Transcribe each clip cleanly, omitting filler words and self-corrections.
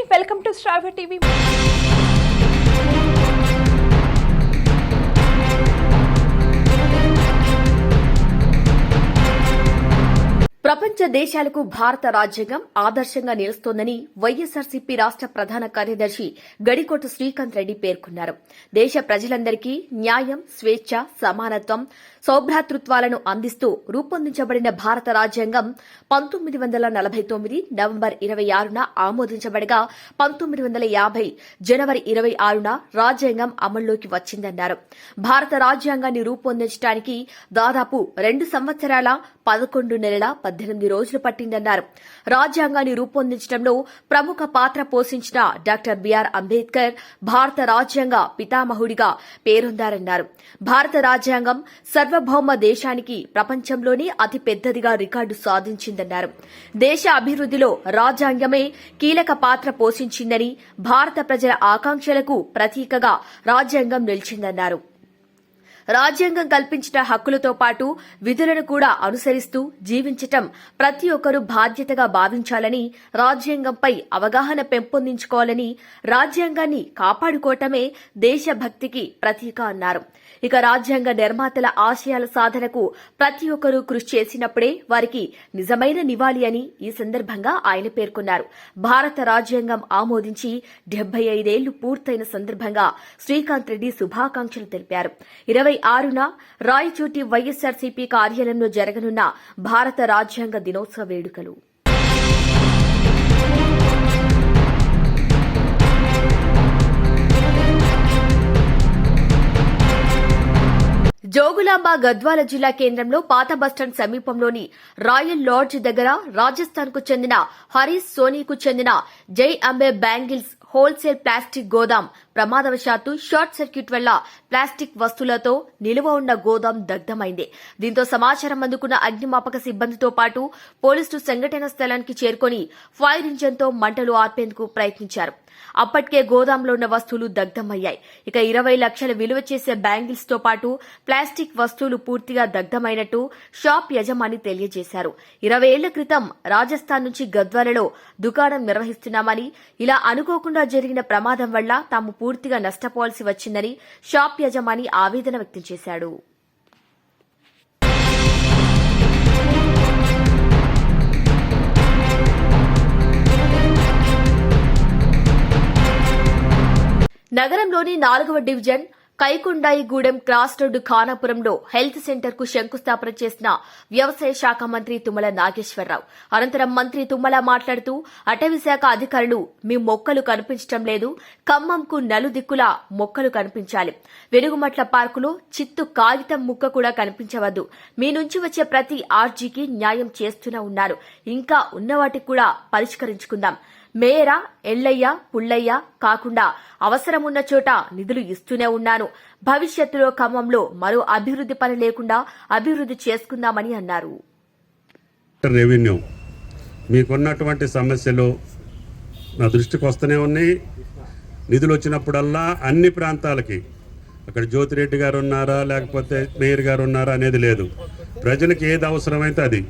Welcome to Sravya TV. ప్రపంచ దేశాలకు భారత రాజ్యాంగం ఆదర్శంగా నిలుస్తోందని వైఎస్సార్సీపీ రాష్ట ప్రధాన కార్యదర్శి గడికోట శ్రీకాంత్ రెడ్డి పేర్కొన్నారు. దేశ ప్రజలందరికీ న్యాయం, స్వేచ్ఛ, సమానత్వం, సౌభ్రాతృత్వాలను అందిస్తూ రూపొందించబడిన భారత రాజ్యాంగం 1949 నవంబర్ 26న ఆమోదించబడగా 1950 జనవరి 26న రాజ్యాంగం అమల్లోకి వచ్చిందన్నారు. భారత రాజ్యాంగాన్ని రూపొందించడానికి దాదాపు 2 సంవత్సరాల 11 నెలల 18 రోజులు పట్టిందన్నారు. రాజ్యాంగాన్ని రూపొందించడంలో ప్రముఖ పాత్ర పోషించిన డాక్టర్ బిఆర్ అంబేద్కర్ భారత రాజ్యాంగ పితామహుడిగా పేరొందారన్నారు. భారత రాజ్యాంగం సార్వభౌమ దేశానికి ప్రపంచంలోనే అతి పెద్దదిగా రికార్డు సాధించిందన్నారు. దేశ అభివృద్దిలో రాజ్యాంగమే కీలక పాత్ర పోషించిందని, భారత ప్రజల ఆకాంక్షలకు ప్రతీకగా రాజ్యాంగం నిలిచిందన్నారు. రాజ్యాంగం కల్పించిన హక్కులతో పాటు విధులను కూడా అనుసరిస్తూ జీవించటం ప్రతి ఒక్కరూ బాధ్యతగా భావించాలని, రాజ్యాంగంపై అవగాహన పెంపొందించుకోవాలని, రాజ్యాంగాన్ని కాపాడుకోవటమే దేశభక్తికి ప్రతీక అన్నారు. ఇక రాజ్యాంగ నిర్మాతల ఆశయాల సాధనకు ప్రతి ఒక్కరూ కృషి చేసినప్పుడే వారికి నిజమైన నివాళి అని ఈ సందర్భంగా ఆయన పేర్కొన్నారు. భారత రాజ్యాంగం ఆమోదించి 75 ఏళ్లు పూర్తయిన సందర్భంగా శ్రీకాంత్ రెడ్డి శుభాకాంక్షలు తెలిపారు. 26న రాయచోటి వైఎస్సార్సీపీ కార్యాలయంలో జరగనున్న భారత రాజ్యాంగ దినోత్సవ వేడుకలు. జోగులాంబ గద్వాల జిల్లా కేంద్రంలో పాత బస్టాండ్ సమీపంలోని రాయల్ లాడ్జ్ దగ్గర రాజస్థాన్ కు చెందిన హరీష్ సోనీకు చెందిన జై అంబే బ్యాంగిల్స్ హోల్సేల్ ప్లాస్టిక్ గోదాం ప్రమాదవశాత్తు షార్ట్ సర్క్యూట్ వల్ల ప్లాస్టిక్ వస్తువులతో నిలువ ఉన్న గోదాం దగ్ధమైంది. దీంతో సమాచారం అందుకున్న అగ్నిమాపక సిబ్బందితో పాటు పోలీసులు సంఘటన స్థలానికి చేరుకుని ఫైర్ ఇంజన్తో మంటలు ఆర్పేందుకు ప్రయత్నించారు. అప్పటికే గోదాంలో ఉన్న వస్తువులు దగ్ధమయ్యాయి. ఇక 20 లక్షల విలువ చేసే బ్యాంగిల్స్ తో పాటు ప్లాస్టిక్ వస్తువులు పూర్తిగా దగ్ధమైనట్టు షాప్ యజమాని తెలియజేశారు. 20 ఏళ్ల క్రితం రాజస్థాన్ నుంచి గద్వాలలో దుకాణం నిర్వహిస్తున్నామని, ఇలా అనుకోకుండా జరిగిన ప్రమాదం వల్ల తాము పూర్తిగా నష్టపోవాల్సి వచ్చిందని షాప్ యజమాని ఆవేదన వ్యక్తం చేశాడు. నగరంలోని 4వ డివిజన్ కైకొండాయిగూడెం క్రాస్ రోడ్డు ఖానాపురంలో హెల్త్ సెంటర్ కు శంకుస్థాపన చేసిన వ్యవసాయ శాఖ మంత్రి తుమ్మల నాగేశ్వరరావు. అనంతరం మంత్రి తుమ్మల మాట్లాడుతూ, అటవీ శాఖ అధికారులు మీ మొక్కలు కనిపించడం లేదు, ఖమ్మంకు నలుదిక్కులా మొక్కలు కనిపించాలి. వెనుగుమట్ల పార్కులో చిత్తు కాగితం ముక్క కూడా కనిపించవద్దు. మీ నుంచి వచ్చే ప్రతి ఆర్జీకి న్యాయం చేస్తూనే ఉన్నారు. ఇంకా ఉన్నవాటికి కూడా పరిష్కరించుకుందాం. మేరా, ఎల్లయ్య, పుల్లయ్య కాకుండా అవసరమున్న చోట నిధులు ఇస్తూనే ఉన్నాను. భవిష్యత్తులో ఖమ్మంలో మరో అభివృద్ది పని లేకుండా అభివృద్ది చేసుకుందామని అన్నారు. రెవెన్యూ మీకున్నటువంటి సమస్యలు నా దృష్టికి వస్తూనే ఉన్నాయి. నిధులు వచ్చినప్పుడల్లా అన్ని ప్రాంతాలకి, అక్కడ జ్యోతిరెడ్డి గారు ఉన్నారా లేకపోతే మేయర్ గారు ఉన్నారా అనేది లేదు. ప్రజలకు ఏది అవసరమైతే అది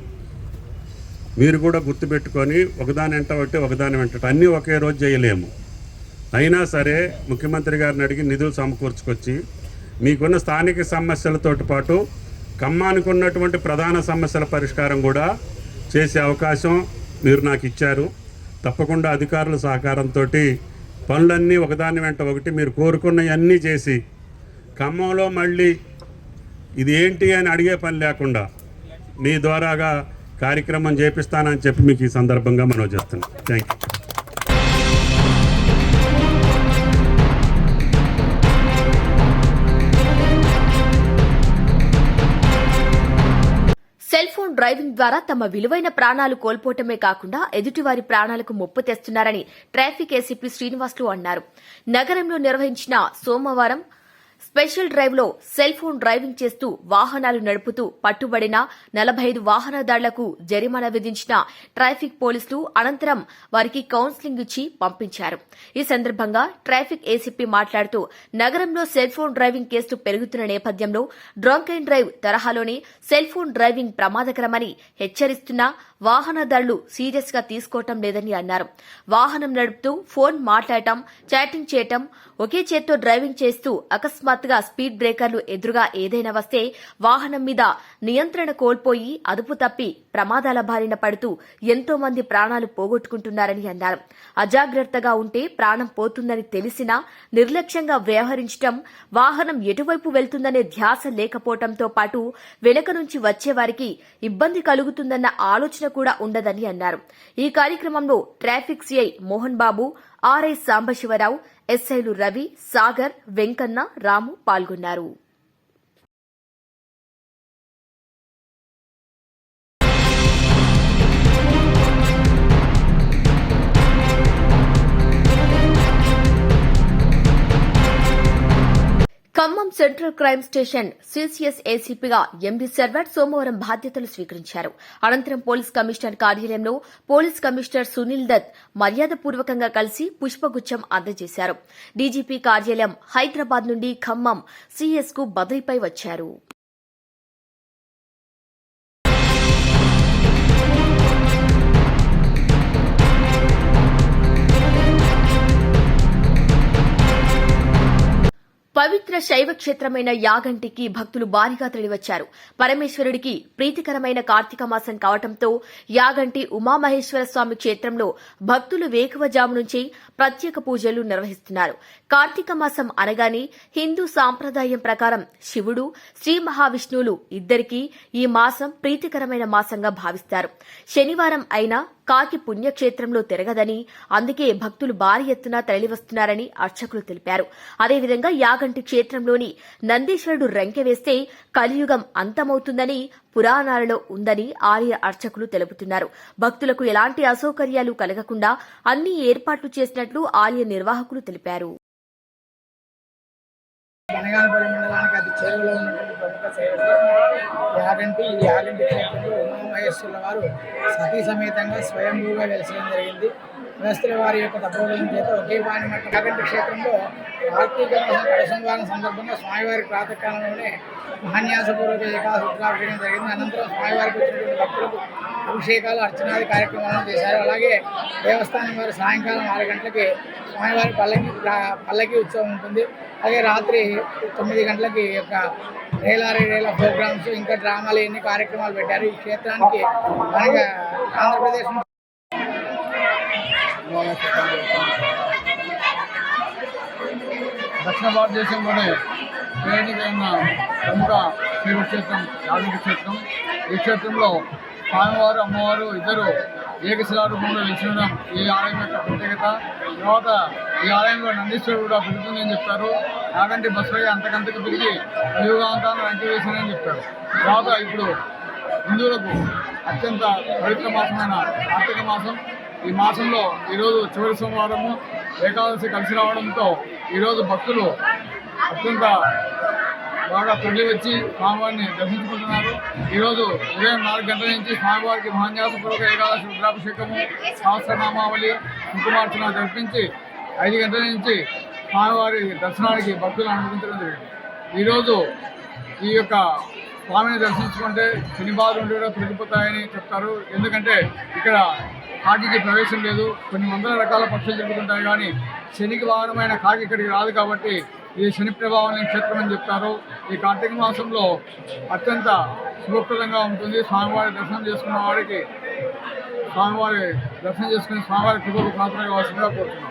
మీరు కూడా గుర్తుపెట్టుకొని ఒకదాని వెంట ఒకటి ఒకదాని వెంట అన్నీ ఒకే రోజు చేయలేము. అయినా సరే ముఖ్యమంత్రి గారిని అడిగి నిధులు సమకూర్చుకొచ్చి మీకున్న స్థానిక సమస్యలతో పాటు ఖమ్మానికి ఉన్నటువంటి ప్రధాన సమస్యల పరిష్కారం కూడా చేసే అవకాశం మీరు నాకు ఇచ్చారు. తప్పకుండా అధికారుల సహకారంతో పనులన్నీ ఒకదాని వెంట ఒకటి మీరు కోరుకున్నవన్నీ చేసి ఖమ్మంలో మళ్ళీ ఇది ఏంటి అని అడిగే పని లేకుండా మీ ద్వారాగా కార్యక్రమం చేపిస్తానని చెప్పి మీకు ఈ సందర్భంగా మనం చేస్తున్నాం. Thank you. Cell phone driving ద్వారా తమ విలువైన ప్రాణాలు కోల్పోవటమే కాకుండా ఎదుటివారి ప్రాణాలకు ముప్పు తెస్తున్నారని ట్రాఫిక్ ఏసీపీ శ్రీనివాసులు అన్నారు. నగరంలో నిర్వహించిన సోమవారం స్పెషల్ డ్రైవ్ లో సెల్ ఫోన్ డ్రైవింగ్ చేస్తూ వాహనాలు నడుపుతూ పట్టుబడిన 45 వాహనదారులకు జరిమానా విధించిన ట్రాఫిక్ పోలీసులు అనంతరం వారికి కౌన్సిలింగ్ ఇచ్చి పంపించారు. ఈ సందర్భంగా ట్రాఫిక్ ఏసీపీ మాట్లాడుతూ నగరంలో సెల్ ఫోన్ డ్రైవింగ్ కేసులు పెరుగుతున్న నేపథ్యంలో డ్రంక్ అండ్ డ్రైవ్ తరహాలోనే సెల్ ఫోన్ డ్రైవింగ్ ప్రమాదకరమని హెచ్చరిస్తున్నా వాహనదారులు సీరియస్ గా తీసుకోవటం లేదని అన్నారు. వాహనం నడుపుతూ ఫోన్ మాట్లాడటం, చాటింగ్ చేయటం, ఒకే చేత్తో డ్రైవింగ్ చేస్తూ అకస్మాత్తుగా స్పీడ్ బ్రేకర్లు ఎదురుగా ఏదైనా వస్తే వాహనం మీద నియంత్రణ కోల్పోయి అదుపు తప్పి ప్రమాదాల బారిన పడుతూ ఎంతో మంది ప్రాణాలు పోగొట్టుకుంటున్నారని అన్నారు. అజాగ్రత్తగా ఉంటే ప్రాణం పోతుందని తెలిసినా నిర్లక్ష్యంగా వ్యవహరించడం, వాహనం ఎటువైపు వెళ్తుందనే ధ్యాస లేకపోవడంతో పాటు వెనుక నుంచి వచ్చేవారికి ఇబ్బంది కలుగుతుందన్న ఆలోచన కూడా ఉండదని అన్నారు. ఈ కార్యక్రమంలో traffic CI Mohan Babu, RI Sambasivarao, ఎస్ఐలు రవి, సాగర్, వెంకన్న, రాము పాల్గొన్నారు. Khammam central crime station CCS ఏసీపీగా ఎండీ సర్వర్ సోమవారం బాధ్యతలు స్వీకరించారు. అనంతరం పోలీస్ కమిషనర్ కార్యాలయంలో పోలీస్ కమిషనర్ సునీల్ దత్ మర్యాదపూర్వకంగా కలిసి పుష్పగుచ్చం అందజేశారు. డీజీపీ కార్యాలయం హైదరాబాద్ నుండి ఖమ్మం సీఎస్ కు బదిలీపై వచ్చారు. పవిత్ర శైవ క్షేత్రమైన యాగంటికి భక్తులు భారీగా తరలివచ్చారు. పరమేశ్వరుడికి ప్రీతికరమైన కార్తీక మాసం కావడంతో యాగంటి ఉమామహేశ్వర స్వామి క్షేత్రంలో భక్తులు వేకువజాము నుంచి ప్రత్యేక పూజలు నిర్వహిస్తున్నారు. కార్తీక మాసం అనగానే హిందూ సాంప్రదాయం ప్రకారం శివుడు, శ్రీ మహావిష్ణువులు ఇద్దరికీ ఈ మాసం ప్రీతికరమైన మాసంగా భావిస్తారు. శనివారం అయినా కాకి పుణ్యక్షేత్రంలో తిరగదని, అందుకే భక్తులు భారీ ఎత్తున తరలివస్తున్నారని అర్చకులు తెలిపారు. అదేవిధంగా యాగంటి క్షేత్రంలోని నందీశ్వరుడు రంకె వేస్తే కలియుగం అంతమవుతుందని పురాణాలలో ఉందని ఆలయ అర్చకులు తెలుపుతున్నారు. భక్తులకు ఎలాంటి అసౌకర్యాలు కలగకుండా అన్ని ఏర్పాట్లు చేసినట్లు ఆలయ నిర్వాహకులు తెలిపారు. బనగానపల్లి మండలానికి అతి చేరువలో ఉన్నటువంటి ప్రముఖ యాగంటి ఈ యాగంటి క్షేత్రంలో ఉమామహేశ్వరుల వారు సతీ సమేతంగా స్వయంభూగా వెలసడం జరిగింది. వ్యవస్థల వారి యొక్క తపోబలం చేత ఒకే వారి మట్ట యాగంటి క్షేత్రంలో కార్తీక మాసం కడసంవారం సందర్భంగా స్వామివారి ప్రాతకాలంలోనే మహాన్యాసపూర్వక ఏకాదశి రుద్రాభిషేకం జరిగింది. అనంతరం స్వామివారికి వచ్చినటువంటి భక్తులకు అభిషేకాలు, అర్చనాది కార్యక్రమాలను చేశారు. అలాగే దేవస్థానం వారు సాయంకాలం 6 గంటలకి స్వామివారి పల్లకి ఉత్సవం ఉంటుంది. అలాగే రాత్రి 9 గంటలకి యొక్క రేల ప్రోగ్రామ్స్, ఇంకా డ్రామాలు, ఎన్ని కార్యక్రమాలు పెట్టారు. ఈ క్షేత్రానికి మనకి ఆంధ్రప్రదేశ్ దక్షిణ భారతదేశంలోనే పేరుకైన ప్రముఖ శైవక్షేత్రం యాగంటి క్షేత్రం. ఈ క్షేత్రంలో స్వామివారు, అమ్మవారు ఇద్దరు ఏకశిలా రూపంలో వెలిసిన ఈ ఆలయం యొక్క ప్రత్యేకత. తర్వాత ఈ ఆలయంలో నందీశ్వరుడు కూడా పెరుగుతుందని చెప్తారు. యాగంటి బసవయ్య అంతకంతకు పెరిగి యుగాంతాన్ని వెంట వేసిందని చెప్తారు. తర్వాత ఇప్పుడు హిందువులకు అత్యంత పవిత్ర మాసమైన కార్తీక మాసం. ఈ మాసంలో ఈరోజు చివరి సోమవారము ఏకాదశి కలిసి రావడంతో ఈరోజు భక్తులు అత్యంత బాగా తరలి వచ్చి స్వామివారిని దర్శించుకుంటున్నారు. ఈరోజు ఉదయం 4 గంటల నుంచి స్వామివారికి మహాన్యాసపూర్వక ఏకాదశి రుద్రాభిషేకము, సహస్రనామావళి, కుంకుమార్చన జరిపించి 5 గంటల నుంచి స్వామివారి దర్శనానికి భక్తులు అనుమతించడం జరిగింది. ఈరోజు ఈ యొక్క స్వామిని దర్శించుకుంటే శని బాధలు ఉంటే కూడా తొలగిపోతాయని చెప్తారు. ఎందుకంటే ఇక్కడ కాకికి ప్రవేశం లేదు. కొన్ని వందల రకాల పక్షులు తిరుగుతుంటాయి, కానీ శనికి వాహనమైన కాకి ఇక్కడికి రాదు. కాబట్టి ఇది శని ప్రభావం క్షేత్రం అని చెప్తారు. ఈ కార్తీక మాసంలో అత్యంత శుభప్రదంగా ఉంటుంది. స్వామివారి దర్శనం చేసుకున్న వారికి స్వామివారి దర్శనం చేసుకుని స్వామివారి కృపకు పాత్రగా కావాల్సిందిగా కోరుతున్నాం.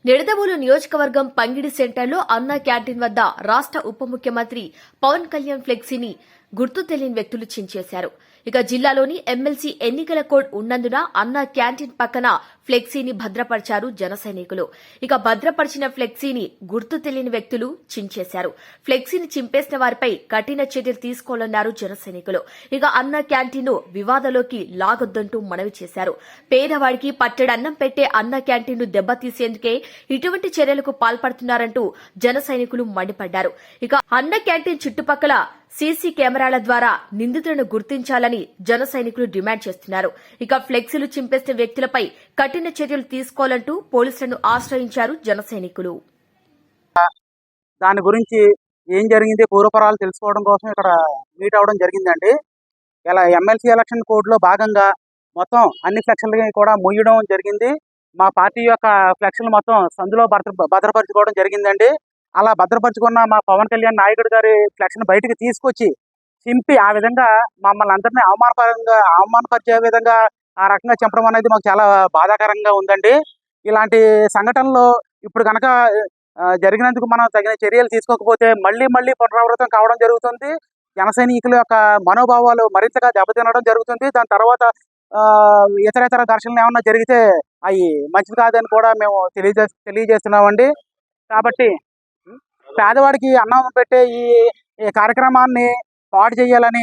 నిడదవోలు నియోజకవర్గం పంగిడి సెంటర్లో అన్నా క్యాంటీన్ వద్ద రాష్ట ఉప ముఖ్యమంత్రి పవన్ కళ్యాణ్ ఫ్లెక్సీని గుర్తు తెలియని వ్యక్తులు చించేశారు. ఇక జిల్లాలోని ఎమ్మెల్సీ ఎన్నికల కోడ్ ఉన్నందున అన్న క్యాంటీన్ పక్కన ఫ్లెక్సీని భద్రపరిచారు జన సైనికులు. ఇక భద్రపరిచిన ఫ్లెక్సీని గుర్తు తెలియని వ్యక్తులు చించేశారు. ఫ్లెక్సీని చింపేసిన వారిపై కఠిన చర్యలు తీసుకోవాలన్నారు జన సైనికులు. ఇక అన్న క్యాంటీన్ వివాదంలోకి లాగొద్దంటూ మనవి చేశారు. పేదవాడికి పట్టెడన్నం పెట్టే అన్న క్యాంటీన్ దెబ్బతీసేందుకే ఇటువంటి చర్యలకు పాల్పడుతున్నారంటూ జన సైనికులు మండిపడ్డారు. ఇక అన్న క్యాంటీన్ చుట్టుపక్కల సీసీ కెమెరాల ద్వారా నిందితులను గుర్తించాలని జన సైనికులు డిమాండ్ చేస్తున్నారు. ఇక ఫ్లెక్సీలు చింపేసిన వ్యక్తులపై కఠిన చర్యలు తీసుకోవాలంటూ పోలీసులను ఆశ్రయించారు జన సైనికులు. దాని గురించి ఏం జరిగింది పూర్వపరాలు తెలుసుకోవడం కోసం ఇక్కడ మీట్ అవ్వడం జరిగిందండి. ఇలా ఎమ్మెల్సీ ఎలక్షన్ కోడ్లో భాగంగా మొత్తం అన్ని ఫ్లెక్స్లు కూడా మూయడం జరిగింది. మా పార్టీ యొక్క ఫ్లెక్స్లు మొత్తం సందులో భద్రపరచుకోవడం జరిగిందండి. అలా భద్రపరుచుకున్న మా పవన్ కళ్యాణ్ నాయకుడు గారి ఫ్లెక్స్ని బయటకు తీసుకొచ్చి చింపి ఆ విధంగా మమ్మల్ని అందరినీ అవమానపరిచే విధంగా ఆ రకంగా చంపడం అనేది మాకు చాలా బాధాకరంగా ఉందండి. ఇలాంటి సంఘటనలు ఇప్పుడు కనుక జరిగినందుకు మనం తగిన చర్యలు తీసుకోకపోతే మళ్ళీ పునరావృతం కావడం జరుగుతుంది. జన సైనికుల యొక్క మనోభావాలు మరింతగా దెబ్బతినడం జరుగుతుంది. దాని తర్వాత ఇతరేతర ఘర్షణలు ఏమన్నా జరిగితే అవి మంచిది కాదని కూడా మేము తెలియజేస్తున్నామండి. కాబట్టి పేదవాడికి అన్నం పెట్టే ఈ కార్యక్రమాన్ని పాడు చేయాలని,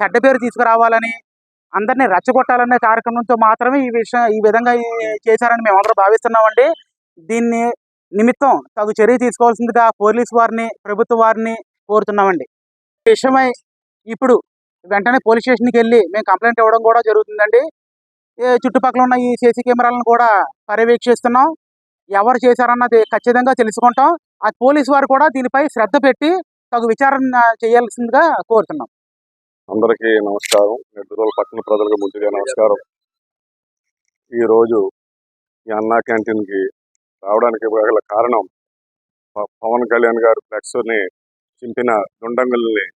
చెడ్డ పేరు తీసుకురావాలని, అందరినీ రెచ్చగొట్టాలనే కార్యక్రమంతో మాత్రమే ఈ విధంగా చేశారని మేమందరం భావిస్తున్నామండి. దీన్ని నిమిత్తం తగు చర్య తీసుకోవాల్సిందిగా పోలీసు వారిని, ప్రభుత్వ వారిని కోరుతున్నామండి. ఈ విషయమై ఇప్పుడు వెంటనే పోలీస్ స్టేషన్కి వెళ్ళి మేము కంప్లైంట్ ఇవ్వడం కూడా జరుగుతుందండి. చుట్టుపక్కల ఉన్న ఈ సీసీ కెమెరాలను కూడా పర్యవేక్షిస్తున్నాం. ఎవరు చేశారన్నది ఖచ్చితంగా తెలుసుకుంటాం. ఆ పోలీసు వారు కూడా దీనిపై శ్రద్ధ పెట్టి తగు విచారణ చేయాల్సిందిగా కోరుతున్నాం. అందరికీ నమస్కారం. నెల్లూరు పట్టణ ప్రజలకు ముందుగా నమస్కారం. ఈరోజు ఈ అన్నా క్యాంటీన్కి రావడానికి గల కారణం పవన్ కళ్యాణ్ గారు ఫ్లెక్స్ని చింపిన దుండంగుల్ని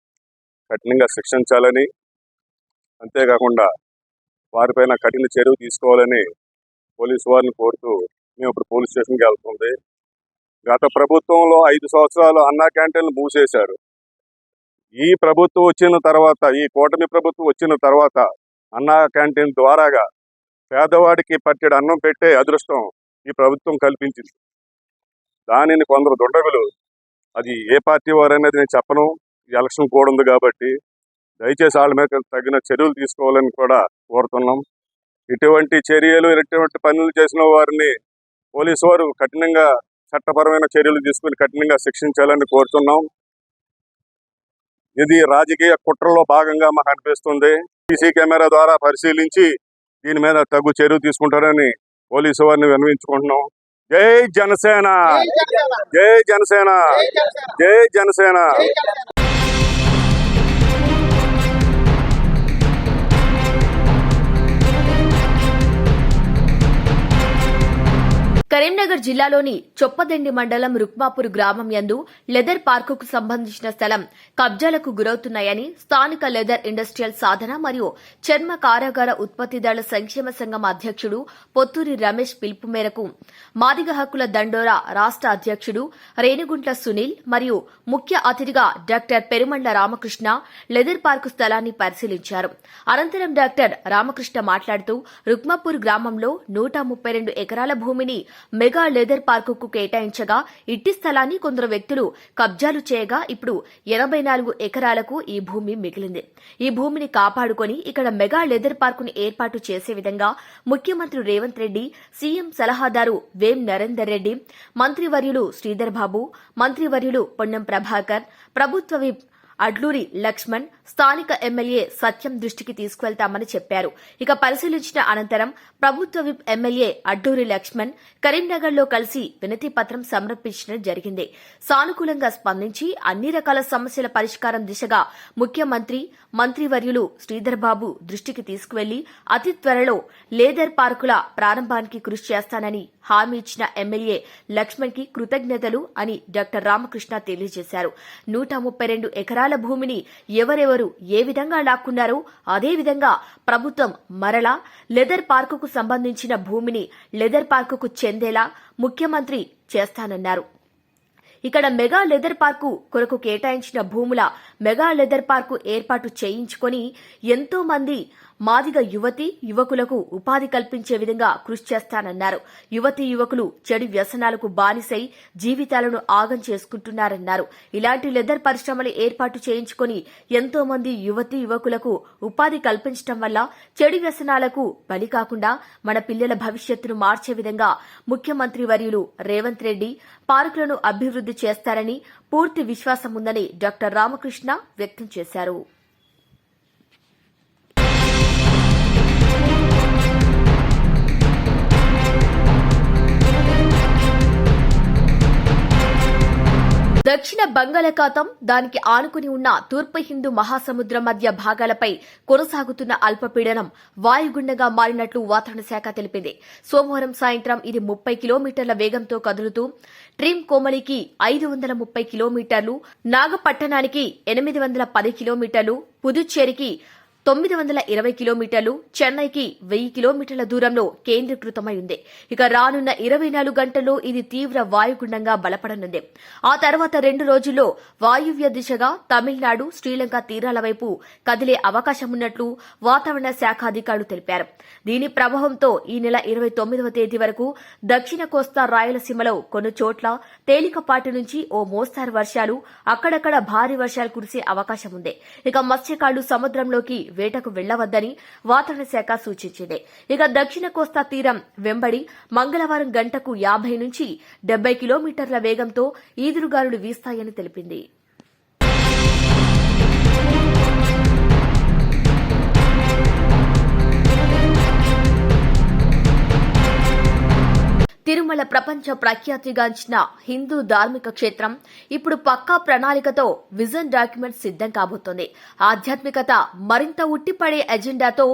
కఠినంగా శిక్షించాలని, అంతేకాకుండా వారిపైన కఠిన చర్య తీసుకోవాలని పోలీసు వారిని కోరుతూ మేము ఇప్పుడు పోలీస్ స్టేషన్కి వెళ్తుంది. గత ప్రభుత్వంలో 5 సంవత్సరాలు అన్నా క్యాంటీన్లు మూసేశారు. ఈ ప్రభుత్వం వచ్చిన తర్వాత, ఈ కూటమి ప్రభుత్వం వచ్చిన తర్వాత అన్నా క్యాంటీన్ ద్వారాగా పేదవాడికి పట్టెడు అన్నం పెట్టే అదృష్టం ఈ ప్రభుత్వం కల్పించింది. దానిని కొందరు దుండగులు, అది ఏ పార్టీ వారనేది నేను చెప్పను, ఎలక్షన్ కూడా ఉంది కాబట్టి దయచేసి వాళ్ళ మీద తగిన చర్యలు తీసుకోవాలని కూడా కోరుతున్నాం. ఇటువంటి చర్యలు, ఇటువంటి పనులు చేసిన వారిని పోలీసు వారు కఠినంగా చట్టపరమైన చర్యలు తీసుకుని కఠినంగా శిక్షించాలని కోరుతున్నాం. ఇది రాజకీయ కుట్రలో భాగంగా మాకు అనిపిస్తుంది. సీసీ కెమెరా ద్వారా పరిశీలించి దీని మీద తగు చర్యలు తీసుకుంటారని పోలీసు వారిని విన్నవించుకుంటున్నాం. జై జనసేన, జై జనసేన, జై జనసేన. కరీంనగర్ జిల్లాలోని చొప్పదండి మండలం రుక్మాపూర్ గ్రామం యందు లెదర్ పార్కుకు సంబంధించిన స్థలం కబ్జాలకు గురవుతున్నాయని స్థానిక లెదర్ ఇండస్ట్రియల్ సాధన మరియు చర్మ కారాగార ఉత్పత్తిదారుల సంక్షేమ సంఘం అధ్యక్షుడు పొత్తూరి రమేష్ పిలుపు మేరకు మాదిగ హక్కుల దండోరా రాష్ట అధ్యక్షుడు రేణిగుంట్ల సునీల్ మరియు ముఖ్య అతిథిగా doctor Perumandla Ramakrishna leather park స్థలాన్ని పరిశీలించారు. అనంతరం డాక్టర్ రామకృష్ణ మాట్లాడుతూ రుక్మాపూర్ గ్రామంలో 132 ఎకరాల భూమిని మెగా లెదర్ పార్కుకు కేటాయించగా ఇట్టి స్థలాన్ని కొందరు వ్యక్తులు కబ్జాలు చేయగా ఇప్పుడు 84 ఎకరాలకు ఈ భూమి మిగిలింది. ఈ భూమిని కాపాడుకొని ఇక్కడ మెగా లెదర్ పార్కును ఏర్పాటు చేసే విధంగా ముఖ్యమంత్రి రేవంత్ రెడ్డి, సీఎం సలహాదారు వేం నరేందర్ రెడ్డి, మంత్రివర్యులు శ్రీధర్ బాబు, మంత్రివర్యులు పొన్నం ప్రభాకర్, ప్రభుత్వ విప్ అడ్లూరి లక్ష్మణ్, స్థానిక ఎమ్మెల్యే సత్యం దృష్టికి తీసుకువెళ్తామని చెప్పారు. ఇక పరిశీలించిన అనంతరం ప్రభుత్వ విప్ ఎమ్మెల్యే అడ్లూరి లక్ష్మణ్ కరీంనగర్లో కలిసి వినతి పత్రం సమర్పించడం జరిగింది. సానుకూలంగా స్పందించి అన్ని రకాల సమస్యల పరిష్కారం దిశగా ముఖ్యమంత్రి, మంత్రివర్యులు శ్రీధర్ బాబు దృష్టికి తీసుకువెళ్లి అతి త్వరలో లేదర్ పార్కుల ప్రారంభానికి కృషి చేస్తానని హామీ ఇచ్చిన ఎమ్మెల్యే లక్ష్మణ్ కి కృతజ్ఞతలు అని డాక్టర్ రామకృష్ణ తెలియజేశారు. 132 ఎకరాల భూమిని ఎవరెవరు ఏ విధంగా లాక్కున్నారో అదే విధంగా ప్రభుత్వం మరలా లెదర్ పార్కుకు సంబంధించిన భూమిని లెదర్ పార్కుకు చెందేలా ముఖ్యమంత్రి చేస్తానన్నారు. ఇక్కడ మెగా లెదర్ పార్కు కొరకు కేటాయించిన భూముల మెగా లెదర్ పార్కు ఏర్పాటు చేయించుకొని ఎంతో మంది మాదిగ యువతి యువకులకు ఉపాధి కల్పించే విధంగా కృషి చేస్తానన్నారు. యువతీ యువకులు చెడు వ్యసనాలకు బానిసై జీవితాలను ఆగం చేసుకుంటున్నారన్నారు. ఇలాంటి లెదర్ పరిశ్రమలు ఏర్పాటు చేయించుకొని ఎంతో మంది యువతీ యువకులకు ఉపాధి కల్పించడం వల్ల చెడు వ్యసనాలకు బలి కాకుండా మన పిల్లల భవిష్యత్తును మార్చే విధంగా ముఖ్యమంత్రి వర్యులు రేవంత్ రెడ్డి పార్కులను అభివృద్ది చేస్తారని పూర్తి విశ్వాసం ఉందని డాక్టర్ రామకృష్ణ వ్యక్తం చేశారు. దక్షిణ బంగాళాఖాతం దానికి ఆనుకుని ఉన్న తూర్పు హిందూ మహాసముద్రం మధ్య భాగాలపై కొనసాగుతున్న అల్పపీడనం వాయుగుండంగా మారినట్లు వాతావరణ శాఖ తెలిపింది. సోమవారం సాయంత్రం ఇది 30 కిలోమీటర్ల వేగంతో కదులుతూ ట్రిమ్ కోమలికి 530 కిలోమీటర్లు, నాగపట్టణానికి 810 కిలోమీటర్లు, పుదుచ్చేరికి 920 కిలోమీటర్లు, చెన్నైకి 1000 కిలోమీటర్ల దూరంలో కేంద్రీకృతమై ఉంది. ఇక రానున్న 24 గంటల్లో ఇది తీవ్ర వాయుగుండంగా బలపడనుంది. ఆ తర్వాత 2 రోజుల్లో వాయువ్య దిశగా తమిళనాడు, శ్రీలంక తీరాల వైపు కదిలే అవకాశమున్నట్లు వాతావరణ శాఖ అధికారులు తెలిపారు. దీని ప్రభావంతో ఈ నెల 29వ తేదీ వరకు దక్షిణ కోస్తా రాయలసీమలో కొన్ని చోట్ల తేలికపాటి నుంచి ఓ మోస్తారు వర్షాలు, అక్కడక్కడ భారీ వర్షాలు కురిసే అవకాశం ఉంది. ఇక మత్స్యకారులు సముద్రంలోకి వేటకు వెళ్లవద్దని వాతావరణ శాఖ సూచించింది. ఇక దక్షిణ కోస్తా తీరం వెంబడి మంగళవారం గంటకు 50 నుంచి 70 కిలోమీటర్ల వేగంతో ఈదురుగాలులు వీస్తాయని తెలిపింది. తిరుమల ప్రపంచ ప్రఖ్యాతిగాంచిన హిందూ ధార్మిక క్షేత్రం ఇప్పుడు పక్కా ప్రణాళికతో విజన్ డాక్యుమెంట్ సిద్దం కాబోతోంది. ఆధ్యాత్మికత మరింత ఉట్టిపడే ఎజెండాతో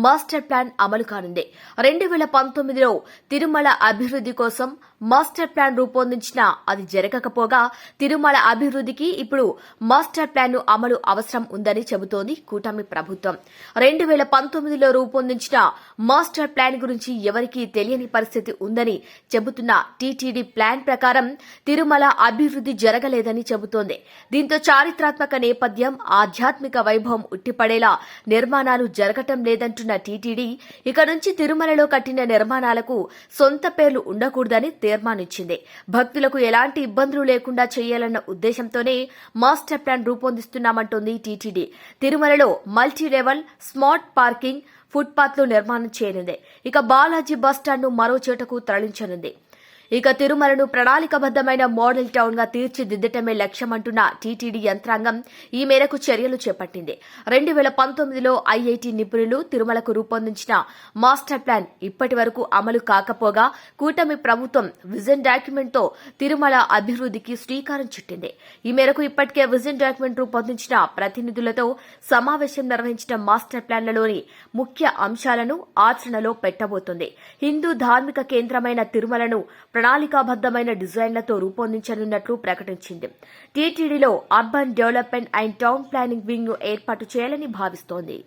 మాస్టర్ ప్లాన్ అమలు కానుంది. 2019లో తిరుమల అభివృద్ది కోసం మాస్టర్ ప్లాన్ రూపొందించినా అది జరగకపోగా తిరుమల అభివృద్దికి ఇప్పుడు మాస్టర్ ప్లాన్ ను అమలు అవసరం ఉందని చెబుతోంది కూటమి ప్రభుత్వం. 2019లో రూపొందించిన మాస్టర్ ప్లాన్ గురించి ఎవరికీ తెలియని పరిస్థితి ఉందని చెబుతున్న టీటీడీ ప్లాన్ ప్రకారం తిరుమల అభివృద్ది జరగలేదని చెబుతోంది. దీంతో చారిత్రాత్మక నేపథ్యం, ఆధ్యాత్మిక వైభవం ఉట్టిపడేలా నిర్మాణాలు జరగటం లేదంటున్న టీటీడీ ఇక నుంచి తిరుమలలో కట్టిన నిర్మాణాలకు సొంత పేర్లు ఉండకూడదని తీర్మానించింది. భక్తులకు ఎలాంటి ఇబ్బందులు లేకుండా చేయాలన్న ఉద్దేశంతోనే మాస్టర్ ప్లాన్ రూపొందిస్తున్నామంటోంది టీటీడీ. తిరుమలలో మల్టీ లెవెల్ స్మార్ట్ పార్కింగ్, ఫుట్పాత్లు నిర్మాణం చేయనుంది. ఇక బాలాజీ బస్టాండ్ను మరో చోటకు తరలించనుంది. ఇక తిరుమలను ప్రణాళికబద్దమైన మోడల్ టౌన్ గా తీర్చిదిద్దటమే లక్ష్యమంటున్న టీటీడీ యంత్రాంగం ఈ మేరకు చర్యలు చేపట్టింది. 2019లో ఐఐటీ నిపుణులు తిరుమలకు రూపొందించిన మాస్టర్ ప్లాన్ ఇప్పటి వరకు అమలు కాకపోగా కూటమి ప్రభుత్వం విజన్ డాక్యుమెంట్ తో తిరుమల అభివృద్దికి శ్రీకారం చుట్టింది. ఈ మేరకు ఇప్పటికే విజన్ డాక్యుమెంట్ రూపొందించిన ప్రతినిధులతో సమావేశం నిర్వహించిన మాస్టర్ ప్లాన్లలోని ముఖ్య అంశాలను ఆచరణలో పెట్టబోతోంది. హిందూ ధార్మిక కేంద్రమైన తిరుమలను ప్రణాళికాబద్దమైన డిజైన్లతో రూపొందించనున్నట్లు ప్రకటించింది. టీటీడీలో urban development and town planning wing ను ఏర్పాటు చేయాలని భావిస్తోంది.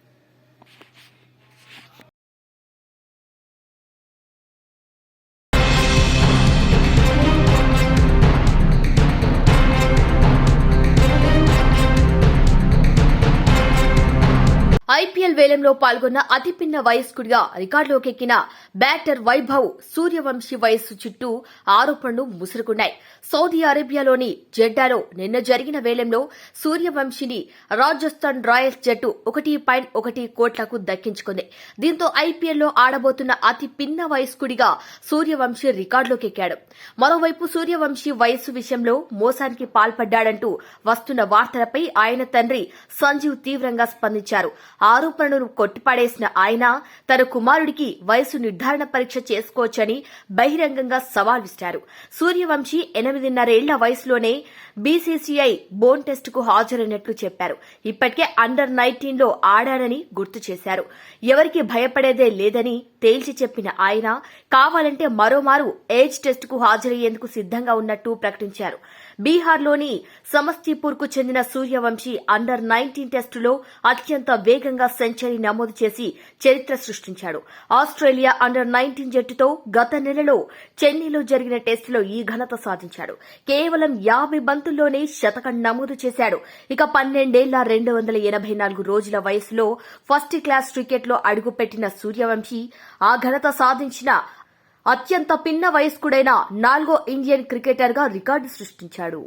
ఐపీఎల్ వేలంలో పాల్గొన్న అతి పిన్న వయస్కుడిగా రికార్డులోకి ఎక్కిన బ్యాటర్ వైభవ్ సూర్యవంశీ వయస్సు చుట్టూ ఆరోపణలు ముసురుకున్నాయి. సౌదీ అరేబియాలోని జెడ్డాలో నిన్న జరిగిన వేలంలో సూర్యవంశీని రాజస్థాన్ రాయల్స్ జట్టు 1.1 కోట్లకు దక్కించుకుంది. దీంతో ఐపీఎల్లో ఆడబోతున్న అతి పిన్న వయస్కుడిగా సూర్యవంశీ రికార్డులోకి ఎక్కాడు. మరోవైపు సూర్యవంశీ వయస్సు విషయంలో మోసానికి పాల్పడ్డాడంటూ వస్తున్న వార్తలపై ఆయన తండ్రి సంజీవ్ తీవ్రంగా స్పందించారు. ఆరోపణలను కొట్టిపడేసిన ఆయన తన కుమారుడికి వయసు నిర్ధారణ పరీక్ష చేసుకోవచ్చని బహిరంగంగా సవాల్ విసిరారు. సూర్యవంశీ 8.5 ఏళ్ల వయసులోనే బీసీసీఐ బోన్ టెస్ట్ కు హాజరైనట్లు చెప్పారు. ఇప్పటికే అండర్-19లో ఆడానని గుర్తు చేశారు. ఎవరికి భయపడేదే లేదని తేల్చి చెప్పిన ఆయన కావాలంటే మరోమారు ఏజ్ టెస్ట్ కు హాజరయ్యేందుకు సిద్దంగా ఉన్నట్టు ప్రకటించారు. బీహార్లోని సమస్తీపూర్ కు చెందిన సూర్యవంశీ అండర్-19 టెస్టులో అత్యంత వేగంగా సెంచరీ నమోదు చేసి చరిత్ర సృష్టించాడు. ఆస్ట్రేలియా అండర్-19 జట్టుతో గత నెలలో చెన్నైలో జరిగిన టెస్టులో ఈ ఘనత సాధించాడు. కేవలం 50 బంతుల్లోనే శతకం నమోదు చేశాడు. ఇక 12 ఏళ్ల 284 రోజుల వయసులో ఫస్ట్ క్లాస్ క్రికెట్లో అడుగుపెట్టిన సూర్యవంశీ ఆ ఘనత సాధించిన అత్యంత పిన్న వయస్కుడైన 4వ ఇండియన్ క్రికెటర్గా రికార్డు సృష్టించాడు.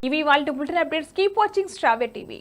ఇవి వాళ్ళ బులెటిన్ అప్డేట్స్. కీప్ వాచింగ్ స్ట్రావే టీవీ.